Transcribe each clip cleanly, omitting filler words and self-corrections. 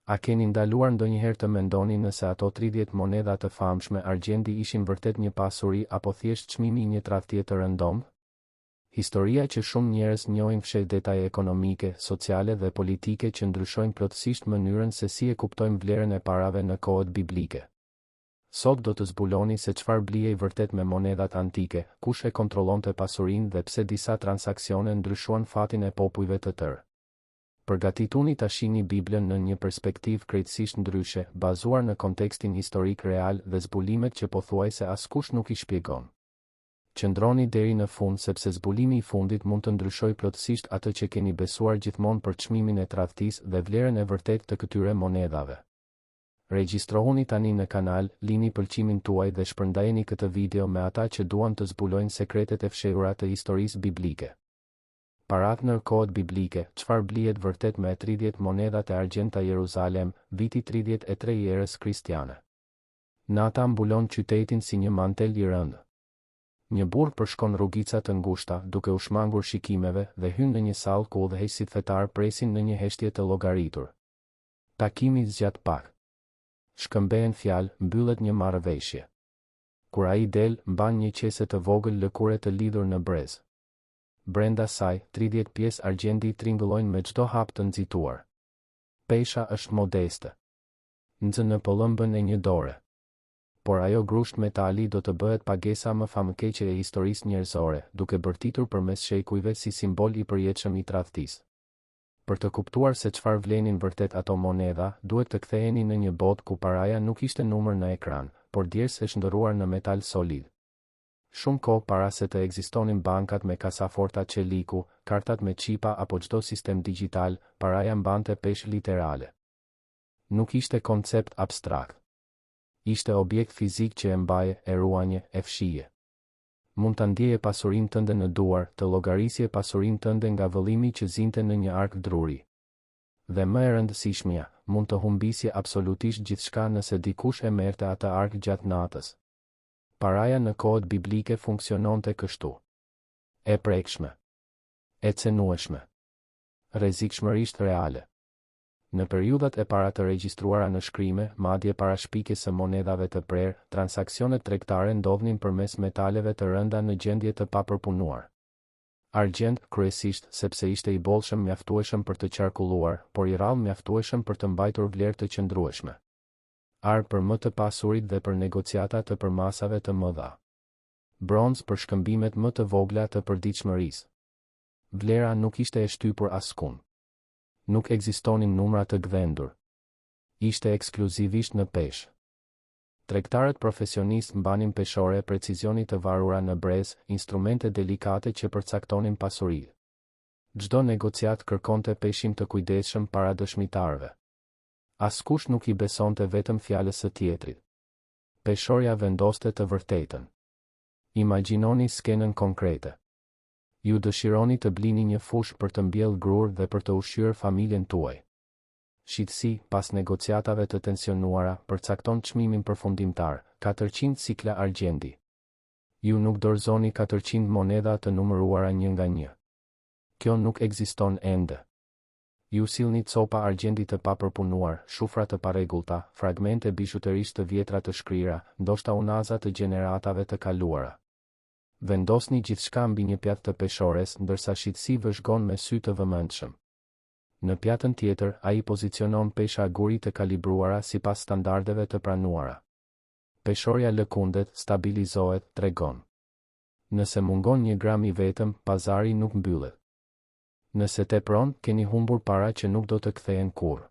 A keni ndaluar ndonjëherë të mendoni nëse ato 30 monedha të famshme argjendi ishin vërtet një pasuri apo thjesht çmimi i një tradhtie të rëndomë? Historia që shumë njerëz njohin fshet detaje ekonomike, sociale dhe politike që ndryshojnë plotësisht mënyrën se si e kuptojmë vlerën e parave në kohët biblike. Sot do të zbuloni se çfarë blihej vërtet me monedhat antike, kush e kontrollonte pasurinë dhe pse disa transaksione ndryshuan fatin e popujve të tërë. Përgatituni ta shihni Biblën në një perspektivë krejtësisht ndryshe, bazuar në kontekstin historik real dhe zbulimet që pothuajse askush nuk i shpjegon. Qëndroni deri në fund sepse zbulimi i fundit mund të ndryshojë plotësisht atë që keni besuar gjithmonë për çmimin e tradhtisë dhe vlerën e vërtetë të këtyre monedhave. Regjistrohuni tani në kanal, lini pëlqimin tuaj dhe shpërndajeni këtë video me ata që duan të zbulojnë sekretet e fshehura të historisë biblike. Parat në kohët biblike, çfarë blihet vërtet me 30 monedhat e argjendta Jeruzalem, viti 33 i erës kristiane. Nata mbulon qytetin si një mantel i rëndë. Një burr përshkon rrugica të ngushta, duke u shmangur shikimeve dhe hyn në një sallë ku udhëheqësit fetar presin në një heshtje të llogaritur. Takimi zgjat pak. Shkëmbehen fjalë, mbyllet një marrëveshje. Kur ai del, mban një qese të vogël lëkure të lidhur në brez. Brenda saj, 30 pjesë argjendi tringullojnë me çdo hap të nxituar. Pesha është modeste. Nxë në pëllëmbën e një dore. Por ajo grusht metali do të bëhet pagesa më famëkeqe e historisë njerëzore, duke bërtitur përmes shekujve si simbol i përjetshëm i tradhtisë. Për të kuptuar se çfarë vlenin vërtet ato monedha, duhet të ktheheni në një botë ku paraja nuk ishte numër në ekran, por djersë e shndërruar në metal solid. Shumë kohë para se të ekzistonin bankat me kasaforta çeliku, kartat me qipa apo çdo sistem digjital, paraja mbante peshë literale. Nuk ishte koncept abstrakt. Ishte objekt fizik që e mbaje, e ruanje, e fshije. Mund të ndjeje pasurinë tënde në duar, të llogarisje pasurinë tënde nga vëllimi që zinte në një ark druri. Dhe më e rëndësishmja, mund të humbisje absolutisht gjithçka nëse dikush e merrte atë ark gjatë natës. Paraja në kohët biblike funksiononte kështu. E prekshme. E cenueshme. Rrezikshmërisht reale. Në periudhat e para të regjistruara në shkrime, madje para shpikjes së monedhave të prerë, transaksionet tregtare ndodhnin përmes metaleve të rënda në gjendje të papërpunuar. Argjend, kryesisht, sepse ishte i bollshëm mjaftueshëm për të qarkulluar, por i rrallë mjaftueshëm për të mbajtur vlerë të qëndrueshme. Ar për më të pasurit dhe për negociata të përmasave të mëdha. Bronz për shkëmbimet më të vogla të përditshmërisë. Vlera nuk ishte e shtypur askund. Nuk ekzistonin numra të gdhendur. Ishte ekskluzivisht në peshë. Tregtarët profesionistë mbanin peshore precizionit të varura në brez, instrumente delikate që përcaktonin pasurinë. Çdo negociat kërkonte peshim të kujdesshëm para dëshmitarëve. Askush nuk i besonte vetëm fjalës së tjetrit. Peshorja vendoste të vërtetën. Imagjinoni skenën konkrete. Ju dëshironi të blini një fushë për të mbjellë grur dhe për të ushqyer familjen tuaj. Shitësi, pas negociatave të tensionuara, përcakton çmimin përfundimtar, 400 sikla argjendi. Ju nuk dorëzoni 400 monedha të numëruara një nga një. Kjo nuk ekziston ende. Ju sillni copa argjendi të papërpunuar, shufra të parregullta, fragmente bishuterisht të vjetra të shkrira, ndoshta unaza të gjeneratave të kaluara. Vendosni gjithçka mbi një pjatë të peshores, ndërsa shitësi vëzhgon me sy të vëmendshëm. Në pjatën tjetër, ai pozicionon pesha guri të kalibruara sipas standardeve të pranuara. Peshorja lëkundet, stabilizohet, tregon. Nëse mungon 1 gram i vetëm, pazari nuk mbyllet. Nëse tepron, keni humbur para që nuk do të kthehen kurrë.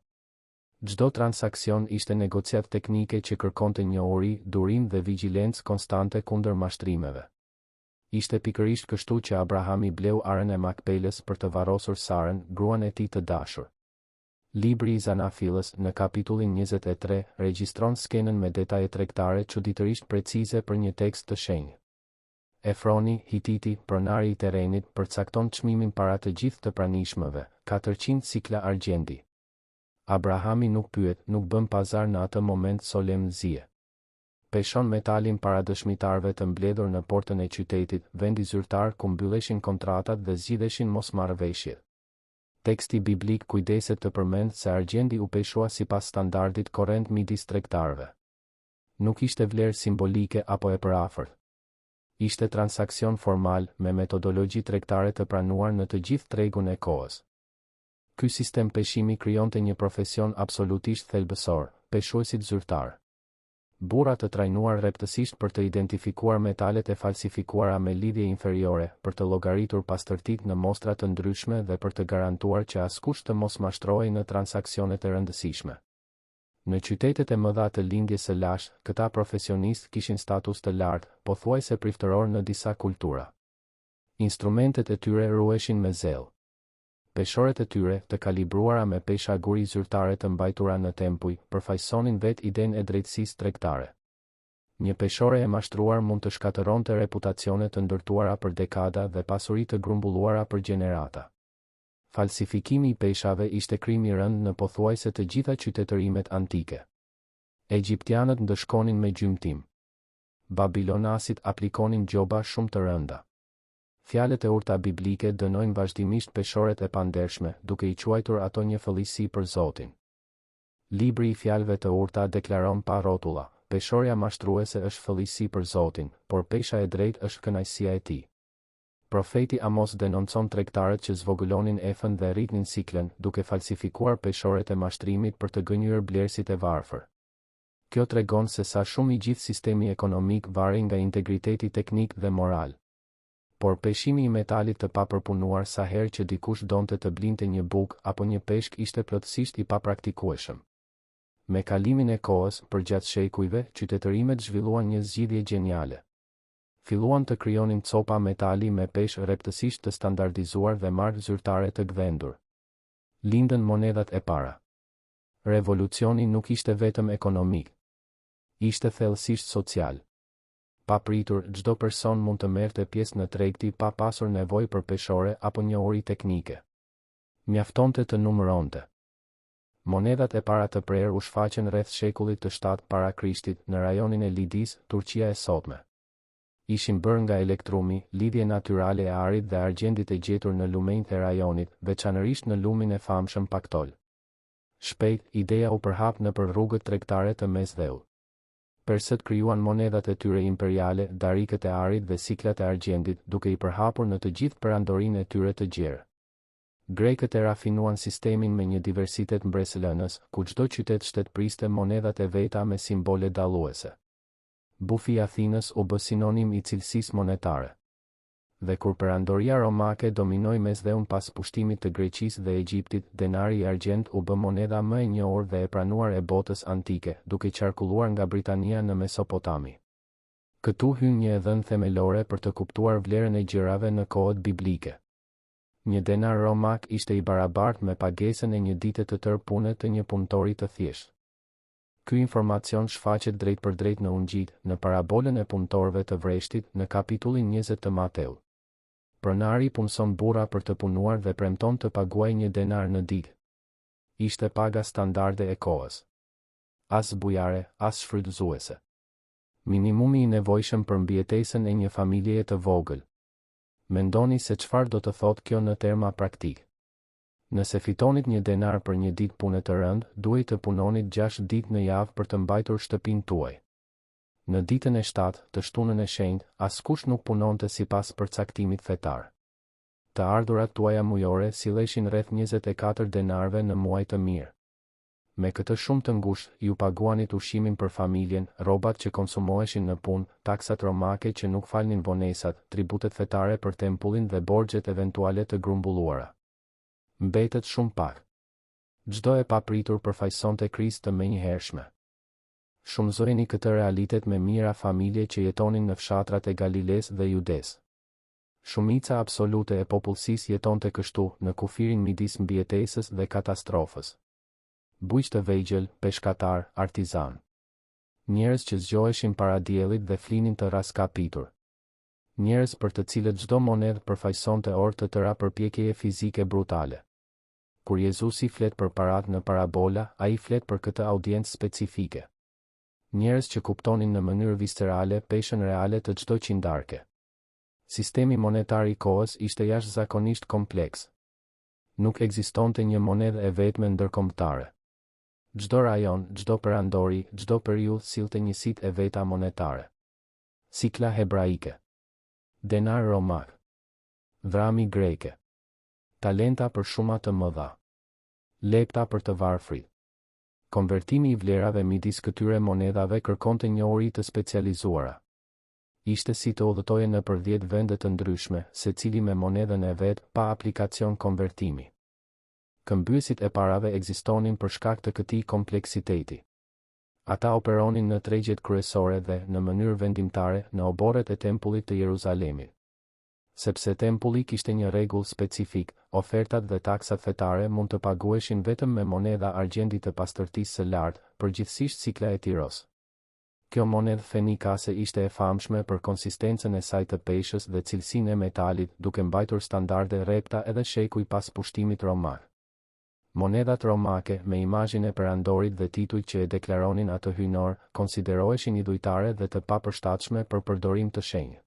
Çdo transaksion ishte negociat teknike që kërkonte njohuri, durim dhe vigjilencë konstante kundër mashtrimeve. Ishte pikërisht kështu që Abrahami bleu arën e Makpelës për të varrosur Sarën, gruan e tij të dashur. Libri i Zanafilës, në kapitullin 23, regjistron skenën me detaje tregtare çuditërisht precize për një tekst të shenjtë. Efroni, Hititi, pronari i terrenit, përcakton çmimin para të gjithë të pranishmëve, 400 sikla argjendi. Abrahami nuk pyet, nuk bën pazar në atë moment solemnëzie. Peshon metalin para dëshmitarëve të mbledhur në portën e qytetit, vendi zyrtar ku mbylleshin kontratat dhe zgjidheshin mosmarrëveshjet. Teksti biblik kujdeset të përmend se argjendi u peshua sipas standardit korrent midis tregtarëve. Nuk ishte vlerë simbolike apo e përafërt. Ishte transakcion formal me metodologji tregtare të pranuar në të gjithë tregun e kohës. Ky sistem peshimi krijonte një profesion absolutisht thelbësor, peshuesit zyrtar. Burra të trajnuar rreptësisht për të identifikuar metalet e falsifikuara me lidhje inferiore, për të llogaritur pastërtitë në mostra të ndryshme dhe për të garantuar që askush të mos mashtrohej në transaksionet e rëndësishme. Në qytetet e mëdha të lindjes së lashtë, këta profesionistë kishin status të lartë, pothuajse priftëror në disa kultura. Instrumentet e tyre ruheshin me zell. Peshorët e tyre, të kalibruara me pesha guri zyrtare të mbajtura në tempuj, përfaqësonin vetë idenë e drejtësisë tregtare. Një peshore e mashtruar mund të shkatëronte reputacione të ndërtuara për dekada dhe pasuri të grumbulluara për gjenerata. Falsifikimi i peshave ishte krim i rënd në pothuajse të gjitha qytetërimet antike. Egjiptianët ndëshkonin me gjymtim. Babilonasit aplikonin gjoba shumë të rënda. Fjalët e urta biblike dënojnë vazhdimisht peshoret e pandershme, duke i quajtur ato një fëllisi për Zotin. Libri i fjalëve të urta deklaron pa rrotulla: peshorja mashtruese është fëllisi për Zotin, por pesha e drejtë është kënaqësia e tij. Profeti Amos denoncon tregtarët që zvogëlonin efën dhe rritnin siklen, duke falsifikuar peshoret e mashtrimit për të gënjur blerësit e varfër. Kjo tregon se sa shumë i gjithë sistemi ekonomik varej nga integriteti teknik dhe moral. Por peshimi i metalit të papërpunuar sa herë që dikush donte të blinte një bukë apo një peshk ishte plotësisht i papraktikueshëm. Me kalimin e kohës, përgjatë shekujve, qytetërimet zhvilluan një zgjidhje geniale. Filluan të krijonin copa metali me peshë rreptësisht të standardizuar dhe markë zyrtare të gdhendur. Lindën monedhat e para. Revolucioni nuk ishte vetëm ekonomik. Ishte thellësisht social. Pa pritur, çdo person mund të merrte pjesë në tregti pa pasur nevojë për peshore apo njohuri teknike. Mjaftonte të numëronte. Monedhat e para të prerë u shfaqen rreth shekullit të 7 para Krishtit në rajonin e Lidis, Turqia e sotme. Ishin bërë nga elektrumi, lidhje natyrale e arit dhe argjendit e gjetur në lumenjtë e rajonit, veçanërisht në lumin e famshëm Paktol. Shpejt, ideja u përhap nëpër rrugët tregtare të Mesdheut. Persët krijuan monedhat e tyre imperiale, darikët e arit dhe siklat e argjendit, duke i përhapur në të gjithë perandorinë e tyre të gjerë. Grekët e rafinuan sistemin me një diversitet mbresëlënës, ku çdo qytet shtet priste monedhat e veta me simbole dalluese. Bufi i Athinës u bë sinonim i cilësisë monetare. Dhe kur perandoria romake dominoi Mesdheun pas pushtimit të Greqisë dhe Egjiptit, denari i argjend u bë monedha më e njohur dhe e pranuar e botës antike, duke qarkulluar nga Britania në Mesopotami. Këtu hyn një dhënë themelore për të kuptuar vlerën e gjërave në kohët biblike. Një denar romak ishte i barabartë me pagesën e një dite të tërë pune të një punëtori të thjeshtë. Ky informacion shfaqet drejt për drejt në Ungjil, në parabolën e punëtorëve të vreshtit në kapitullin 20 të Mateut. Pronari punson burra për të punuar dhe premton të paguajë një denar në ditë. Ishte paga standarde e kohës. As bujare, as shfrytëzuese. Minimumi i nevojshëm për mbijetesën e një familjeje të vogël. Mendoni se çfarë do të thotë kjo në terma praktik. Nëse fitonit një denar për një ditë pune të rëndë, duhet të punonit 6 ditë në javë për të mbajtur shtëpinë tuaj. Në ditën e 7, të shtunën e shenjtë, askush nuk punonte sipas përcaktimit fetar. Të ardhurat tuaja mujore silleshin rreth 24 denarve në muaj të mirë. Me këtë shumë të ngushtë, ju paguanit ushqimin për familjen, rrobat që konsumoheshin në punë, taksat romake që nuk falnin vonesat, tributet fetare për tempullin dhe borxhet eventuale të grumbulluara. Mbetet shumë pak. Çdo e papritur përfaqësonte krizë të menjëhershme. Shumëzojeni këtë realitet me mira familje që jetonin në fshatrat e Galiles dhe Judes. Shumica absolute e popullsisë jetonte kështu, në kufirin midis mbijetesës dhe katastrofës. Bujq të vegjël, peshkatar, artizan. Njerëz që zgjoheshin para diellit dhe flinin të raskapitur. Njerëz për të cilët çdo monedhë përfaqësonte orë të tëra përpjekjeje fizike brutale. Kur Jezusi flet për parat në parabola, ai flet për këtë audiencë specifike. Njerëz që kuptonin në mënyrë viscerale peshën reale të çdo qindarke. Sistemi monetar i kohës ishte jashtëzakonisht kompleks. Nuk ekzistonte një monedhë e vetme ndërkombëtare. Çdo rajon, çdo perandori, çdo periudhë sillte njësitë e veta monetare. Sikla hebraike, denar romak, drami greke, talenta për shuma të mëdha, lepta për të varfrit. Konvertimi i vlerave midis këtyre monedhave kërkonte njohuri të specializuara. Ishte si të udhëtoje nëpër 10 vende të ndryshme, secili me monedhën e vet, pa aplikacion konvertimi. Këmbyesit e parave ekzistonin për shkak të këtij kompleksiteti. Ata operonin në tregjet kryesore dhe, në mënyrë vendimtare, në oborret e tempullit të Jeruzalemit. Sepse tempulli kishte një rregull specifik, ofertat dhe taksat fetare mund të paguheshin vetëm me monedha argjendi të pastërtisë së lartë, përgjithsisht sikla e Tiros. Kjo monedhë fenikase ishte e famshme për konsistencën e saj të peshës dhe cilësinë e metalit, duke mbajtur standarde rrepta edhe shekuj pas pushtimit romak. Monedhat romake, me imazhin e perandorit dhe titujt që e deklaronin atë hyjnor, konsideroheshin idhujtare dhe të papërshtatshme për përdorim të shenjtë.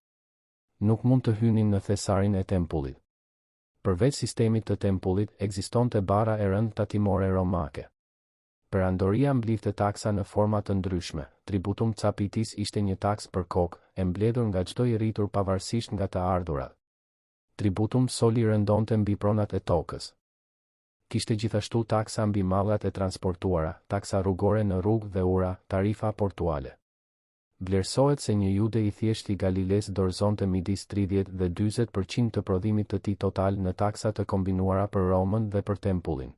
Nuk mund të hynin në thesarin e tempullit. Përveç sistemit të tempullit, ekzistonte bara e rëndë tatimore romake. Perandoria mblidhte taksa në forma të ndryshme. Tributum capitis ishte një taks për kokë, e mbledhur nga çdo i rritur pavarësisht nga të ardhurat. Tributum soli rëndonte mbi pronat e tokës. Kishte gjithashtu taksa mbi mallat e transportuara, taksa rrugore në rrugë dhe ura, tarifa portuale. Vlerësohet se një jude i thjeshtë i Galiles dorëzonte midis 30 dhe 40% të prodhimit të tij total në taksa të kombinuara për Romën dhe për tempullin.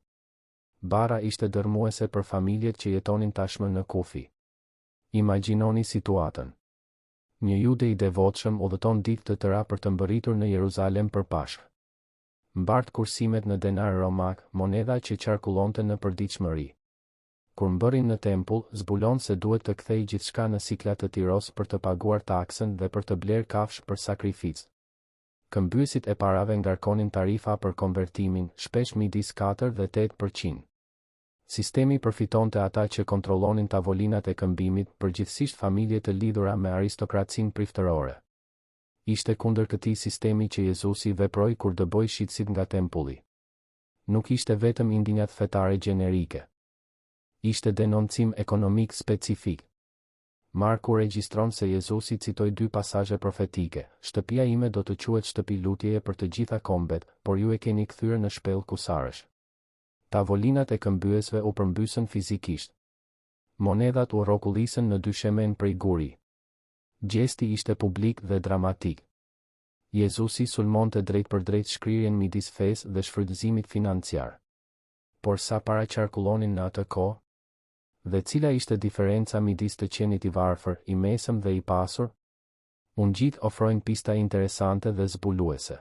Bara ishte dërmuese për familjet që jetonin tashmë në kufi. Imagjinoni situatën. Një jude i devotshëm udhëton ditë të tëra për të mbërritur në Jeruzalem për Pashkë. Mbart kursimet në denar romak, monedha që qarkullonte në përditshmëri. Kur mbërrin në tempull, zbulon se duhet të kthej gjithçka në sikla të Tiros për të paguar taksën dhe për të bler kafsh për sakrificë. Këmbyesit e parave ngarkonin tarifa për konvertimin, shpesh midis 4 dhe 8%. Sistemi përfitonte ata që kontrollonin tavolinat e këmbimit, përgjithsisht familje të lidhura me aristokracinë priftërore. Ishte kundër këtij sistemi që Jezusi veproi kur dëboi shitësit nga tempulli. Nuk ishte vetëm indinjat fetare gjenerike. Ishte denoncim ekonomik specifik. Marku regjistron se Jezusi citoi 2 pasazhe profetike: "Shtëpia ime do të quhet shtëpi lutjeje për të gjitha kombet, por ju e keni kthyer në shpellë kusarësh." Tavolinat e këmbyesve u përmbysën fizikisht. Monedhat u rrokullisën në dyshemen prej guri. Gjesti ishte publik dhe dramatik. Jezusi sulmonte drejt për drejt shkrirjen midis fesë dhe shfrytëzimit financiar. Por sa para qarkullonin në atë kohë? Dhe cila ishte diferenca midis të qenit i varfër, i mesëm dhe i pasur? Ungjit ofrojnë pista interesante dhe zbuluese.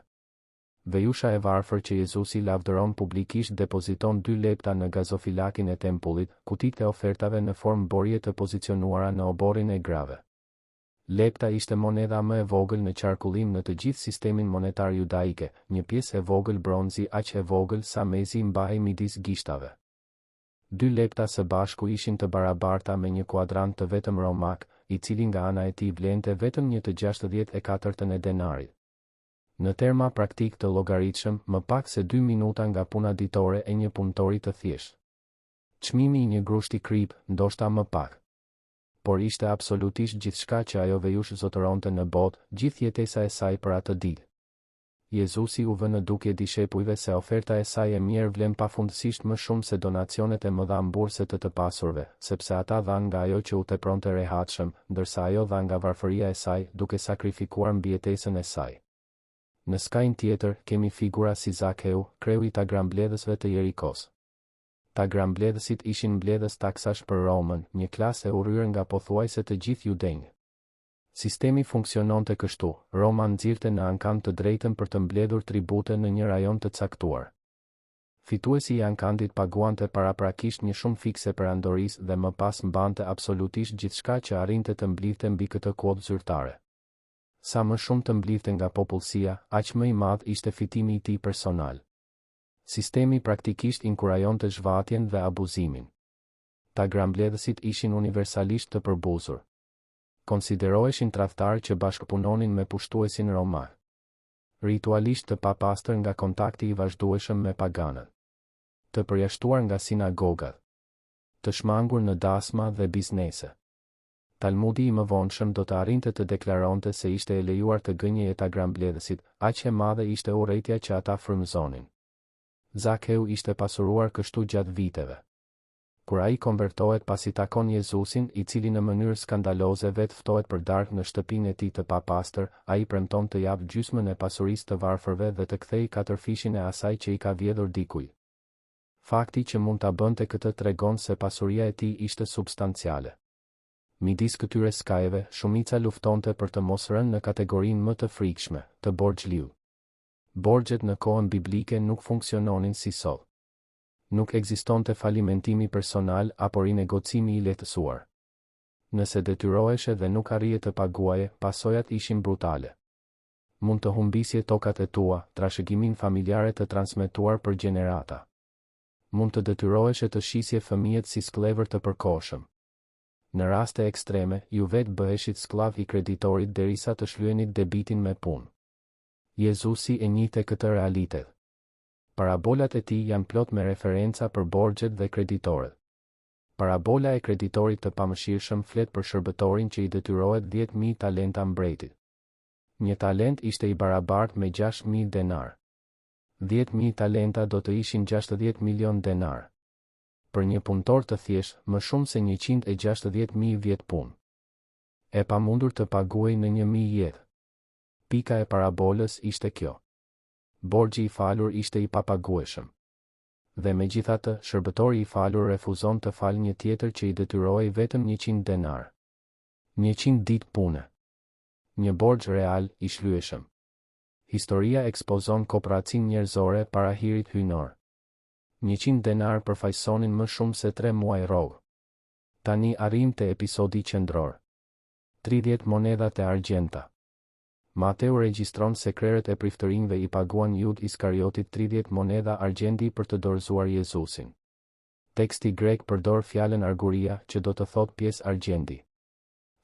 Vejusha e varfër që Jezusi lavdëron publikisht depoziton 2 lepta në gazofilakin e tempullit, kutitë e ofertave në formë borje të pozicionuara në oborrin e grave. Lepta ishte monedha më e vogël në qarkullim në të gjithë sistemin monetar judaike, një pjesë e vogël bronzi aq e vogël sa mezi mbahej midis gishtave. 2 lepta së bashku ishin të barabarta me një kuadrant të vetëm romak, i cili nga ana e tij vlente vetëm 1/64 e denarit. Në terma praktik të llogaritshëm, më pak se 2 minuta nga puna ditore e një punëtori të thjeshtë. Çmimi i një grushti krip, ndoshta më pak. Por ishte absolutisht gjithçka që ajo vejush zotëronte në botë, gjithë jetesa e saj për atë ditë. Jezusi u vë në dukje dishepujve se oferta e saj e mirë vlen pafundësisht më shumë se donacionet e mëdha mburse të pasurve, sepse ata dhanë nga ajo që u tepronte rehatshëm, ndërsa ajo dha nga varfëria e saj, duke sakrifikuar mbijetesën e saj. Në skajin tjetër, kemi figura si Zakeu, kreu i tagrambledhësve të Jerikos. Tagrambledhësit ishin mbledhës taksash për Romën, një klasë e urryer nga pothuajse të gjithë judenjtë. Sistemi funksiononte kështu: Roma nxirrte në ankam të drejtën për të mbledhur tribute në një rajon të caktuar. Fituesi i ankandit paguante paraprakisht një shumë fikse perandorisë dhe më pas mbante absolutisht gjithçka që arrinte të mblidhte mbi këtë kuotë zyrtare. Sa më shumë të mblidhte nga popullsia, aq më i madh ishte fitimi i tij personal. Sistemi praktikisht inkurajonte zhvatjen dhe abuzimin. Tagrambledhësit ishin universalisht të përbuzur. Konsideroheshin tradhtarë që bashkëpunonin me pushtuesin romak. ritualisht të papastër nga kontakti i vazhdueshëm me paganët, të përjashtuar nga sinagogat, të shmangur në dasma dhe biznese. Talmudi i mëvonshëm do të arrinte të deklaronte se ishte e lejuar të gënjej ta grambledhësit, aq e madhe ishte urrejtja që ata frymëzonin. Zakeu ishte pasuruar kështu gjatë viteve. Kur ai konvertohet pasi takon Jezusin, i cili në mënyrë skandaloze vetë ftohet për darkë në shtëpinë e tij të papastër, ai premton të japë gjysmën e pasurisë të varfërve dhe të kthejë 4 fishin e asaj që i ka vjedhur dikuj. Fakti që mund ta bënte këtë tregon se pasuria e tij ishte substanciale. Midis këtyre skajeve, shumica luftonte për të mos rënë në kategorinë më të frikshme, të borxhliu. Borxhet në kohën biblike nuk funksiononin si sot. Nuk ekzistonte falimentimi personal apo rinegocimi i lehtësuar. Nëse detyroheshe dhe nuk arrije të paguaje, pasojat ishin brutale. Mund të humbisje tokat e tua, trashëgimin familjare të transmetuar për gjenerata. Mund të detyroheshe të shisje fëmijët si skllëvër të përkohshëm. Në raste ekstreme, ju vetë bëheshit sklav i kreditorit derisa të shlyenit debitin me punë. Jezusi e njihte këtë realitet. Parabolat e tij janë plot me referenca për borxhet dhe kreditorët. Parabola e kreditorit të pamëshirshëm flet për shërbëtorin që i detyrohet 10.000 talenta mbretit. Një talent ishte i barabartë me 6.000 denar. 10.000 talenta do të ishin 60 milion denar. Për një punëtor të thjesht, më shumë se 160.000 vjet punë. E pamundur të paguaj në 1.000 jetë. Pika e parabolës ishte kjo. Borxhi i falur ishte i papagueshëm. Dhe megjithatë, shërbëtori i falur refuzon të falë një tjetër që i detyrohej vetëm 100 denar. 100 ditë pune. Një borxh real i shlyeshëm. Historia ekspozon kopratësinë njerëzore para hirit hyjnor. 100 denar përfaqësonin më shumë se 3 muaj rrogë. Tani arrim te episodi qendror. 30 monedhat e argjenta. Mateu regjistron se krerët e priftërinjve i paguan Jud Iskariotit 30 monedha argjendi për të dorëzuar Jezusin. Teksti grek përdor fjalën arguria, që do të thotë pjesë argjendi.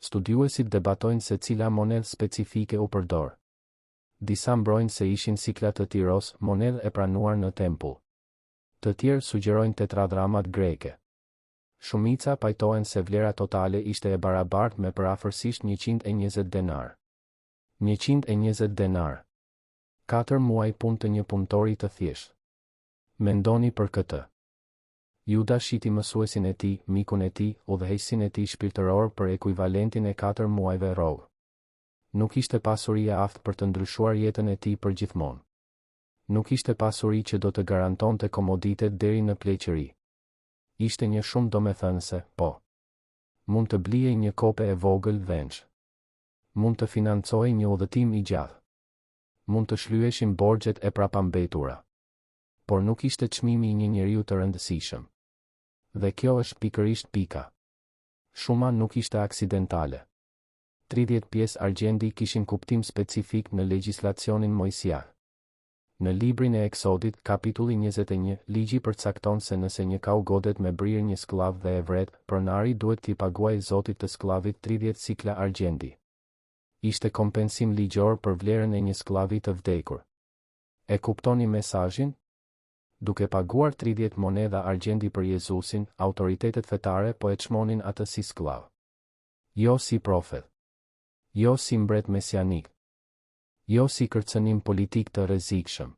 Studiuesit debatojnë se cila monedhë specifike u përdor. Disa mbrojnë se ishin siklat të Tiros, monedhë e pranuar në tempull. Të tjerë sugjerojnë tetradramat greke. Shumica pajtohen se vlera totale ishte e barabartë me përafërsisht 120 denar. 120 denar. 4 muaj punë të një punëtori të thjeshtë. Mendoni për këtë. Juda shiti mësuesin e tij, mikun e tij, udhëheqësin e tij shpirtëror për ekuivalentin e 4 muajve rrogë. Nuk ishte pasuri e aftë për të ndryshuar jetën e tij përgjithmonë. Nuk ishte pasuri që do të garantonte komoditet deri në pleqëri. Ishte një shumë domethënëse, po. Mund të blije një kope e vogël venç. Mund të financojë një udhëtim i gjatë. Mund të shlyeshin borxhet e prapambetura. Por nuk ishte çmimi i një njeriu të rëndësishëm. Dhe kjo është pikërisht pika. Shuma nuk ishte aksidentale. 30 pjesë argjendi kishin kuptim specifik në legjislacionin mojsiak. Në librin e Eksodit, kapitulli 21, ligji përcakton se nëse një kau godet me brirë një skllav dhe e vret, pronari duhet t'i paguajë zotit të skllavit 30 sikla argjendi. Ishte kompensim ligjor për vlerën e një skllavi të vdekur. E kuptoni mesazhin? Duke paguar 30 monedha argjendi për Jezusin, autoritetet fetare po e çmonin atë si skllav. Jo si profet. Jo si mbret mesianik. Jo si kërcënim politik të rrezikshëm.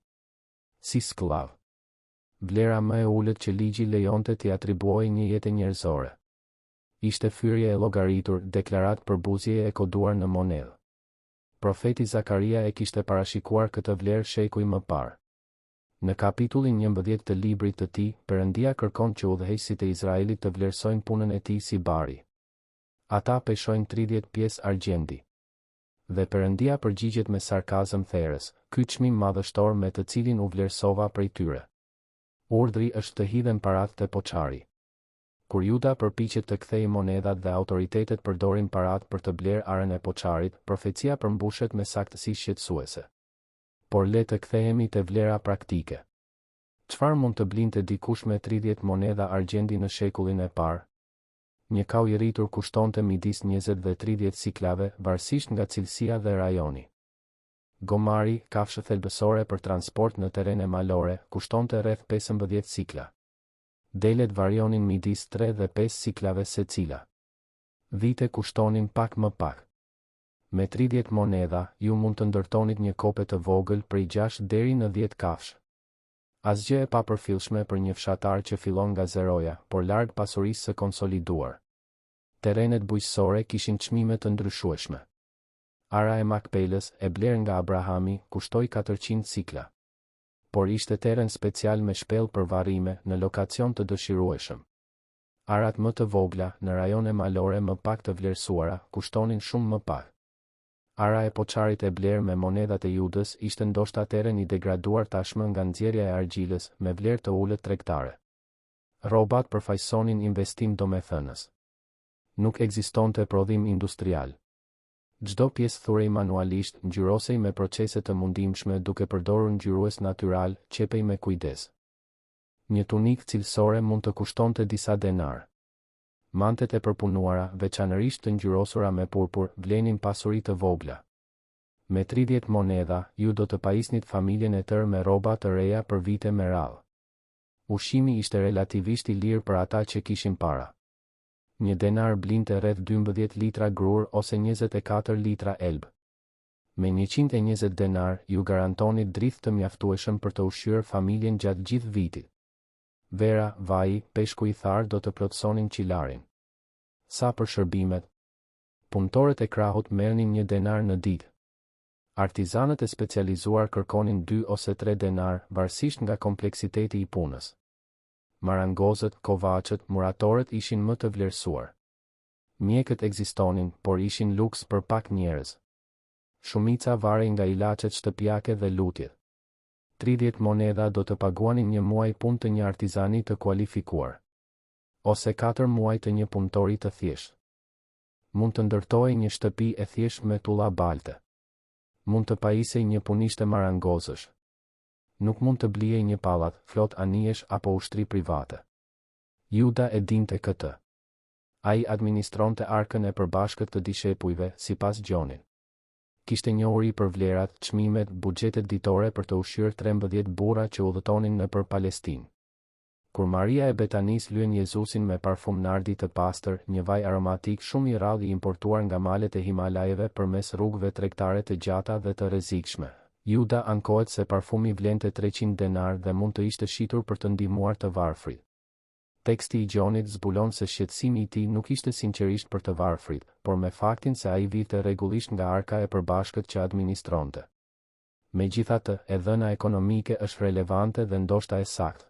Si skllav. Vlera më e ulët që ligji lejonte t'i atribuojë një jetë njerëzore. Ishte fyrje e llogaritur, deklarat për buzje e koduar në monedhë. Profeti Zakaria e kishte parashikuar këtë vlerë shekuj më parë. Në kapitullin 11 të librit të tij, Perëndia kërkon që udhëheqësit e Izraelit të vlerësojnë punën e tij si bari. Ata peshojnë 30 pjesë argjendi. Dhe Perëndia përgjigjet me sarkazëm therrës, ky çmim madhështor me të cilin u vlerësova prej tyre. Urdhri është të hidhen paratë te poçari. Kur Juda përpiqet të kthejë monedhat dhe autoritetet përdorin paratë për të blerë arën e poçarit, profecia përmbushet me saktësi shqetësuese. Por le të kthehemi te vlera praktike. Çfarë mund të blinte dikush me 30 monedha argjendi në shekullin e parë? Një kau i rritur kushtonte midis 20 dhe 30 siklave, varësisht nga cilësia dhe rajoni. Gomari, kafshë thelbësore për transport në terene malore, kushtonte rreth 15 cikla. Delet varionin midis 3 dhe 5 ciklave secila. Vite kushtonin pak më pak. Me 30 monedha, ju mund të ndërtonit një kope të vogël prej 6 deri në 10 kafshë. Asgjë e papërfillshme për një fshatar që fillon nga zeroja, por larg pasurisë së konsoliduar. Terenet bujqësore kishin çmime të ndryshueshme. Ara e Makpelës, e bler nga Abrahami, kushtoi 400 cikla. Por ishte teren special me shpellë për varrime në lokacion të dëshirueshëm. Arat më të vogla, në rajone malore më pak të vlerësuara, kushtonin shumë më pak. Ara e Poçarit e bler me monedat e Judës ishte ndoshta teren i degraduar tashmë nga nxjerrja e argjilës, me vlerë të ulët tregtare. Rrobat përfaqësonin investim domethënës. Nuk ekzistonte prodhim industrial. Çdo pjesë thurej manualisht, ngjyrosej me procese të mundimshme duke përdorur ngjyrues natyral, qepej me kujdes. Një tunikë cilësore mund të kushtonte disa denar. Mantet e përpunuara, veçanërisht të ngjyrosura me purpur, vlenin pasuri të vogla. Me 30 monedha, ju do të pajisnit familjen e tërë me rroba të reja për vite me radhë. Ushqimi ishte relativisht i lirë për ata që kishin para. Një denar blinte rreth 12 litra grur ose 24 litra elb. Me 120 denar, ju garantonit drithë të mjaftueshëm për të ushqyer familjen gjatë gjithë vitit. Vera, vaji, peshku i tharë do të plotësonin qilarin. Sa për shërbimet? Punëtorët e krahut merrnin 1 denar në ditë. Artizanët e specializuar kërkonin 2 ose 3 denar, varësisht nga kompleksiteti i punës. Marangozët, kovaçët, muratorët ishin më të vlerësuar. Mjekët ekzistonin, por ishin luks për pak njerëz. Shumica varej nga ilaçet shtëpiake dhe lutjet. 30 monedha do të paguanin një muaj punë të një artizani të kualifikuar. Ose 4 muaj të një punëtori të thjeshtë. Mund të ndërtojë një shtëpi e thjeshtë me tulla balte. Mund të pajisej një punishtë marangozësh. Nuk mund të blijej një pallat, flot anijesh apo ushtri private. Juda e dinte këtë. Ai administronte arkën e përbashkët të dishepujve, sipas Gjonin. Kishte njohuri për vlerat, çmimet, buxhetet ditore për të ushqyer 13 burra që udhëtonin nëpër Palestinë. Kur Maria e Betanis lyen Jezusin me parfum nardi të pastër, një vaj aromatik shumë i rrallë i importuar nga malet e Himalajeve përmes rrugëve tregtare të gjata dhe të rrezikshme. Juda ankohet se parfumi vlente 300 denar dhe mund të ishte shitur për të ndihmuar të varfrit. Teksti i Gjonit zbulon se shqetësimi i tij nuk ishte sinqerisht për të varfrit, por me faktin se ai vinte rregullisht nga arka e përbashkët që administronte. Megjithatë, e dhëna ekonomike është relevante dhe ndoshta e saktë.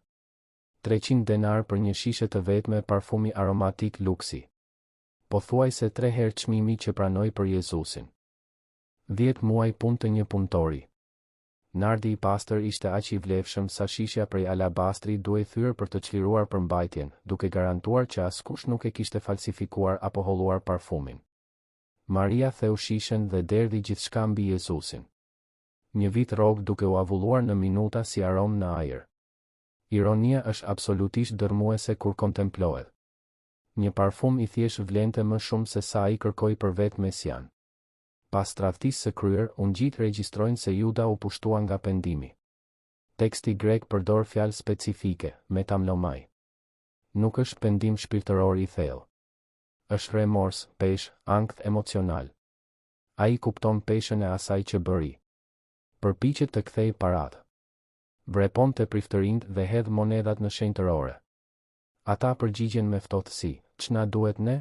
300 denar për një shishe të vetme parfumi aromatik luksi. Pothuajse 3 herë çmimi që pranoi për Jezusin. 10 muaj punë të një punëtori. Nardi i pastër ishte aq i vlefshëm sa shishja prej alabastri duhej thyer për të çliruar përmbajtjen, duke garantuar që askush nuk e kishte falsifikuar apo holluar parfumin. Maria theu shishen dhe derdhi gjithçka mbi Jezusin. Një vit rrog duke u avulluar në minuta si aromë në ajër. Ironia është absolutisht dërmuese kur kontemplohet. Një parfum i thjesht vlente më shumë se sa ai kërkoi për vetë Mesian. Pas tradhtisë së kryer, ungjit regjistrojnë se Juda u pushtua nga pendimi. Teksti grek përdor fjalë specifike, metamlomai. Nuk është pendim shpirtëror i thellë. Është remors, peshë, ankth emocional. Ai kupton peshën e asaj që bëri. Përpiqet të kthejë paratë. Vrepon të priftërinë dhe hedh monedat në shenjtërore. Ata përgjigjen me ftohtësi, ç'na duhet ne?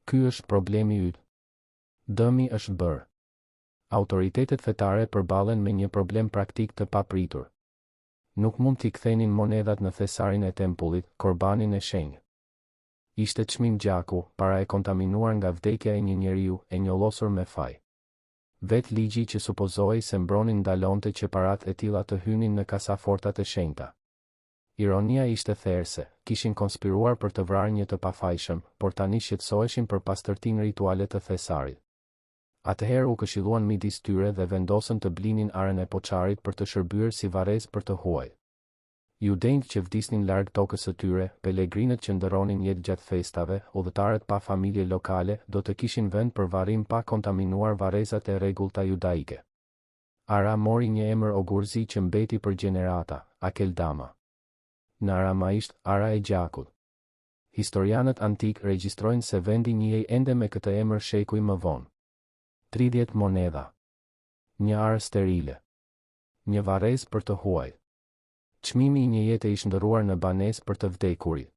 Ky është problemi yt. Dëmi është bërë. Autoritetet fetare përballen me një problem praktik të papritur. Nuk mund t'i kthenin monedat në thesarin e tempullit, korbanin e shenjtë. Ishte çmim gjaku, para e kontaminuar nga vdekja e një njeriu, e njollosur me faj. Vet ligji që supozohej se mbronin ndalonte që paratë e tilla të hynin në kasafortat e shenjta. Ironia ishte therse, kishin konspiruar për të vrarë një të pafajshëm, por tani shqetësoheshin për pastërtinë rituale të thesarit. Atëherë u këshilluan midis tyre dhe vendosën të blinin arën e Poçarit për të shërbyer si varrezë për të huaj. Judejt që vdisnin larg tokës së tyre, pelegrinët që ndëronin jetë gjatë festave, udhëtarët pa familje lokale, do të kishin vend për varrim pa kontaminuar varrezat e rregullta judaike. Ara mori një emër ogurzi që mbeti për gjenerata, Akeldama. Në aramaisht, Ara e gjakut. Historianët antik regjistrojnë se vendi njihej ende me këtë emër shekuj më vonë. 30 monedha. Një arë sterile. Një varrez për të huaj. Çmimi i një jete i shndërruar në banesë për të vdekurit.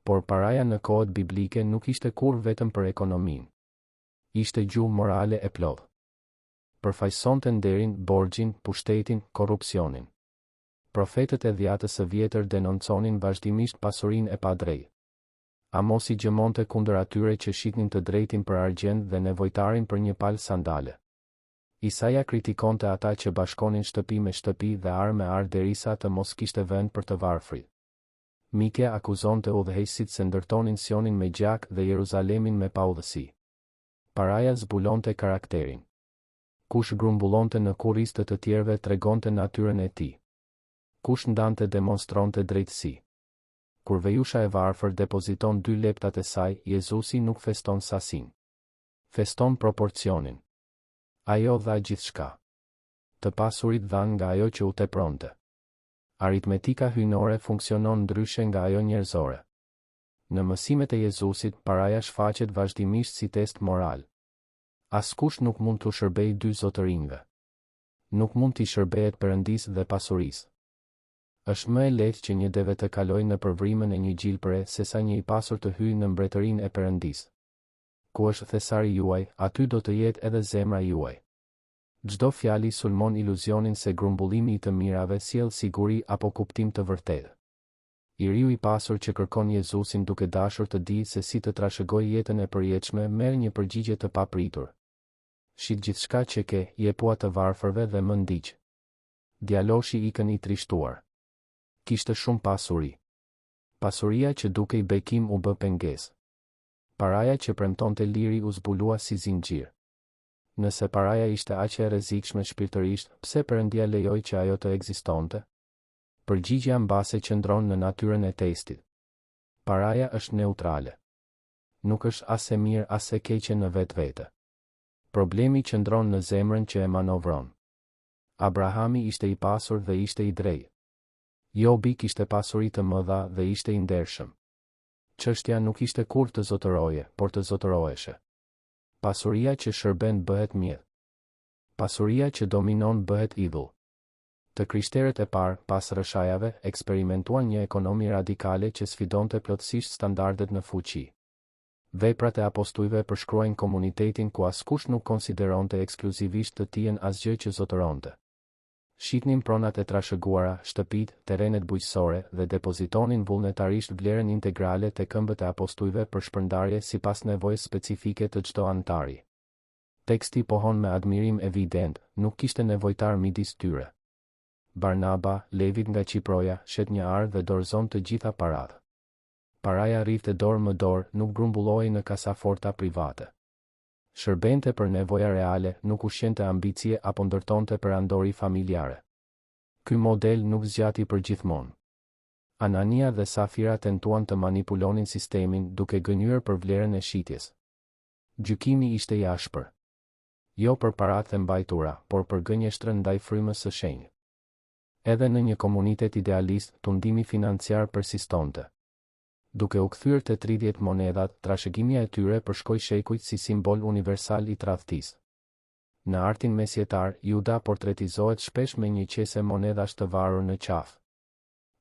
Por paraja në kohët biblike nuk ishte kur vetëm për ekonominë. Ishte gjuhë morale e plotë. Përfaqësonte nderin, borxhin, pushtetin, korrupsionin. Profetët e Dhjatës së Vjetër denonconin vazhdimisht pasurinë e padrejtë. Amosi gjëmonte kundër atyre që shitnin të drejtin për argjend dhe nevojtarin për një palë sandale. Isaia kritikonte ata që bashkonin shtëpi me shtëpi dhe arë me arë derisa të mos kishte vend për të varfrit. Mike akuzonte udhëheqësit se ndërtonin Sionin me gjak dhe Jeruzalemin me paudhësi. Paraja zbulonte karakterin. Kush grumbullonte në kurrizë të tjerëve tregonte natyrën e tij. Kush ndante demonstronte drejtësi. Kur vejusha e varfër depoziton 2 leptat e saj, Jezusi nuk feston sasin. Feston proporcionin. Ajo dha gjithçka. Të pasurit dhan nga ajo që u tepronte. Aritmetika hyjnore funksionon ndryshe nga ajo njerëzore. Në mësimet e Jezusit, paraja shfaqet vazhdimisht si test moral. Askush nuk mund të shërbejë 2 zotërinjve. Nuk mund t'i shërbehet Perëndisë dhe pasurisë. Është më e lehtë që një deve të kalojë në përvrimën e një gjilpëre sesa një i pasur të hyjë në mbretërinë e Perëndisë. Ku është thesari juaj, aty do të jetë edhe zemra juaj. Çdo fjali sulmon iluzionin se grumbullimi i të mirave sjell siguri apo kuptim të vërtetë. I riu i pasur që kërkon Jezusin duke dashur të di se si të trashëgojë jetën e përjetshme merr një përgjigje të papritur. Shit gjithçka që ke, jepua të varfërve dhe më ndiq. Djaloshi ikën i trishtuar. Kishte shumë pasuri. Pasuria që dukej bekim u bë pengesë. Paraja që premtonte liri u zbulua si zinxhir. Nëse paraja ishte aq e rrezikshme shpirtërisht, pse Perëndia lejoi që ajo të ekzistonte? Përgjigjja mbase qëndron në natyrën e testit. Paraja është neutrale. Nuk është as e mirë as e keqe në vetvete. Problemi qëndron në zemrën që e manovron. Abrahami ishte i pasur dhe ishte i drejtë. Jobi kishte pasuri të mëdha dhe ishte i ndershëm. Çështja nuk ishte kur të zotëroje, por të zotëroheshe. Pasuria që shërben bëhet mjet. Pasuria që dominon bëhet idhull. Të krishterët e parë, pas rrëshajave, eksperimentuan një ekonomi radikale që sfidonte plotësisht standardet në fuqi. Veprat e apostujve përshkruajnë komunitetin ku askush nuk konsideronte ekskluzivisht të tijen asgjë që zotëronte. Shitnin pronat e trashëguara, shtëpit, terrenet bujqësore dhe depozitonin vullnetarisht vlerën integrale te këmbët e apostujve për shpërndarje sipas nevojës specifike të çdo antari. Teksti pohon me admirim evident, nuk kishte nevojtar midis tyre. Barnaba, levit nga Qiproja, shet një arë dhe dorëzon të gjitha paratë. Paraja rrifte dorë më dorë, nuk grumbulloi në kasaforta private. Shërbente për nevoja reale, nuk ushqente ambicie apo ndërtonte për andori familjare. Ky model nuk zgjati për gjithmonë. Anania dhe Safira tentuan të manipulonin sistemin duke gënjur për vlerën e shitjes. Gjykimi ishte i ashpër. Jo për paratë e mbajtura, por për gënjeshtrën ndaj frymës së shenjtë. Edhe në një komunitet idealist, tundimi financiar persistonte. Duke u kthyer te 30 monedhat, trashëgimia e tyre përshkoi shekujt si simbol universal i tradhtisë. Në artin mesjetar, Juda portretizohet shpesh me një qese monedhash të varur në qafë.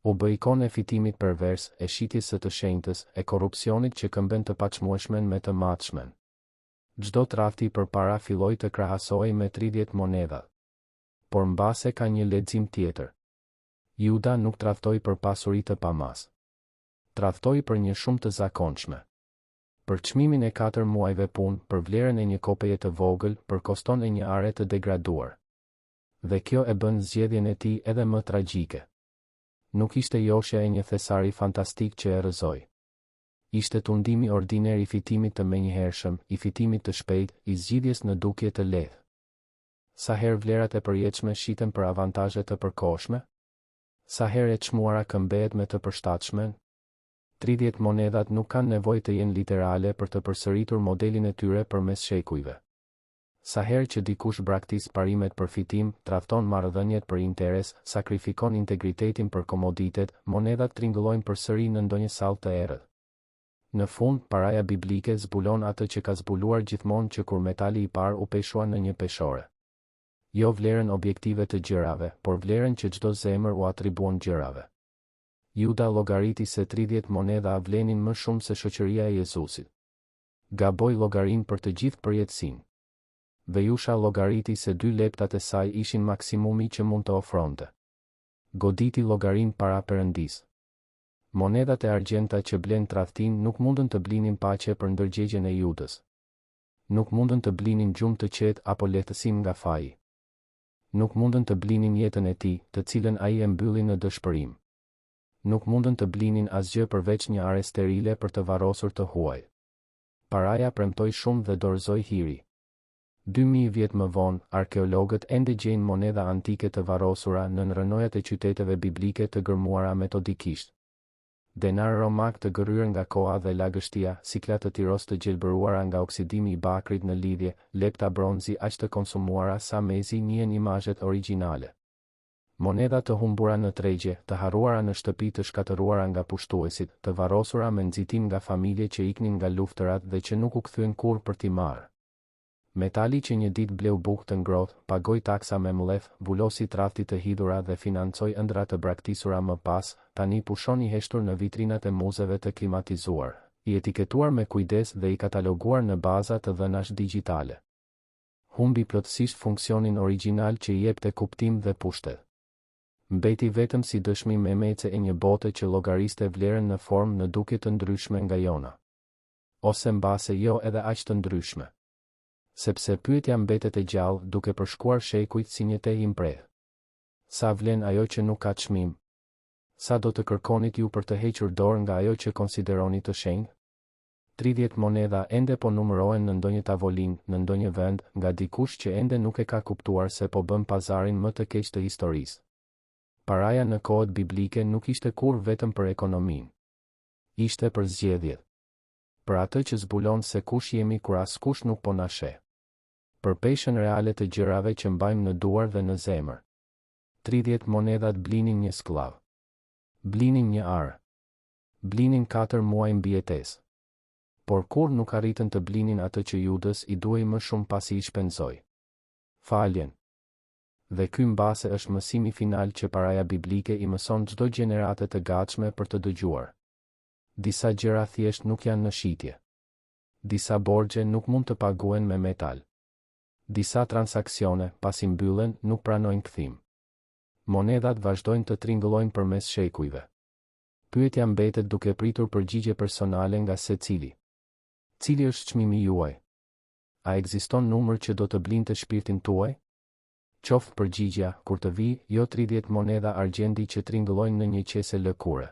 U bë ikon e fitimit pervers, e shitjes së të shenjtës, e korrupsionit që këmben të paçmueshmen me të matëshmen. Çdo tradhti përpara filloi të krahasohej me 30 monedhat. Por mbase ka një lexim tjetër. Juda nuk tradhtoi për pasuri të pamas. Tradhtoi për një shumë të zakonshme. Për çmimin e 4 muajve punë, për vlerën e një kopeje të vogël, për koston e një are të degraduar. Dhe kjo e bën zgjedhjen e tij edhe më tragjike. Nuk ishte joshja e një thesari fantastik që e rrëzoi. Ishte tundimi ordiner i fitimit të menjëhershëm, i fitimit të shpejtë, i zgjidhjes në dukje të lehtë. Sa herë vlerat e përjetshme shiten për avantazhe të përkohshme? Sa herë e çmuara këmbehet me të përshtatshmen? 30 monedhat nuk kanë nevojë të jenë literale për të përsëritur modelin e tyre përmes shekujve. Sa herë që dikush braktis parimet për fitim, tradhton marrëdhëniet për interes, sakrifikon integritetin për komoditet, monedat tringullojnë përsëri në ndonjë sallë të errët. Në fund, paraja biblike zbulon atë që ka zbuluar gjithmonë, që kur metali i parë u peshua në një peshore. Jo vlerën objektive të gjërave, por vlerën që çdo zemër u atribuon gjërave. Juda llogariti se 30 monedha vlenin më shumë se shoqëria e Jezusit. Gaboi llogarin për të gjithë përjetësinë. Vejusha llogariti se 2 leptat e saj ishin maksimumi që mund të ofronte. Goditi llogarin para Perëndis. Monedat e argjenta që blen tradhtin nuk mundën të blinin paqe për ndërgjegjen e Judës. Nuk mundën të blinin gjumë të qetë apo lehtësim nga faji. Nuk mundën të blinin jetën e tij, të cilën ai e mbylli në dëshpërim. Nuk mundën të blinin asgjë përveç një are sterile për të varrosur të huaj. Paraja premtoi shumë dhe dorëzoi hiri. 2000 vjet më vonë, arkeologët ende gjejnë monedha antike të varrosura në rrënojat e qyteteve biblike të gërmuara metodikisht. Denar romak të gërryer nga koha dhe lagështia, sikla të Tiros të gjelbëruara nga oksidimi i bakrit në lidhje, lepta bronzi aq të konsumuara sa mezi njihen imazhet origjinale. Monedha të humbura në tregje, të harruara në shtëpi të shkatëruara nga pushtuesit, të varrosura me nxitim nga familje që iknin nga luftërat dhe që nuk u kthyen kurrë për t'i marrë. Metali që një ditë bleu bukë të ngrohtë, pagoi taksa me mlef, vulosi tradhti të hidhura dhe financoi ëndra të braktisura më pas, tani pushon i heshtur në vitrinat e muzeve të klimatizuar, i etiketuar me kujdes dhe i kataloguar në baza të dhënash digjitale. Humbi plotësisht funksionin origjinal që i jepte kuptim dhe pushtet. Mbeti vetëm si dëshmi memece e një bote që llogariste vlerën në formë në duke të ndryshme nga jona. Ose mbase jo edhe aq të ndryshme. Sepse pyetja mbetet e gjallë, duke përshkuar shekujt si një te impreh. Sa vlen ajo që nuk ka çmim? Sa do të kërkonit ju për të hequr dorë nga ajo që konsideroni të shenjtë? 30 monedha ende po numërohen në ndonjë tavolinë, në ndonjë vend, nga dikush që ende nuk e ka kuptuar se po bën pazarin më të keq të historisë. Paraja në kohët biblike nuk ishte kurrë vetëm për ekonominë. Ishte për zgjedhjet. Për atë që zbulon se kush jemi kur askush nuk po na sheh. Për peshën reale të gjërave që mbajmë në duar dhe në zemër. 30 monedhat blinin një skllav. Blinin një arë. Blinin 4 muaj mbijetesë. Por kur nuk arritën të blinin atë që Judës i duhej më shumë pasi i shpenzoi. Faljen. Dhe ky mbase është mësimi final që paraja biblike i mëson çdo gjenerate të gatshme për të dëgjuar. Disa gjëra thjesht nuk janë në shitje. Disa borxhe nuk mund të paguen me metal. Disa transaksione, pasi mbyllen, nuk pranojnë kthim. Monedhat vazhdojnë të tringullojnë përmes shekujve. Pyetja mbetet duke pritur përgjigje personale nga secili. Cili është çmimi juaj? A ekziston numër që do të blinte shpirtin tuaj? Qoftë përgjigja, kur të vi, jo 30 monedha argjendi që tringullojnë në një qese lëkure.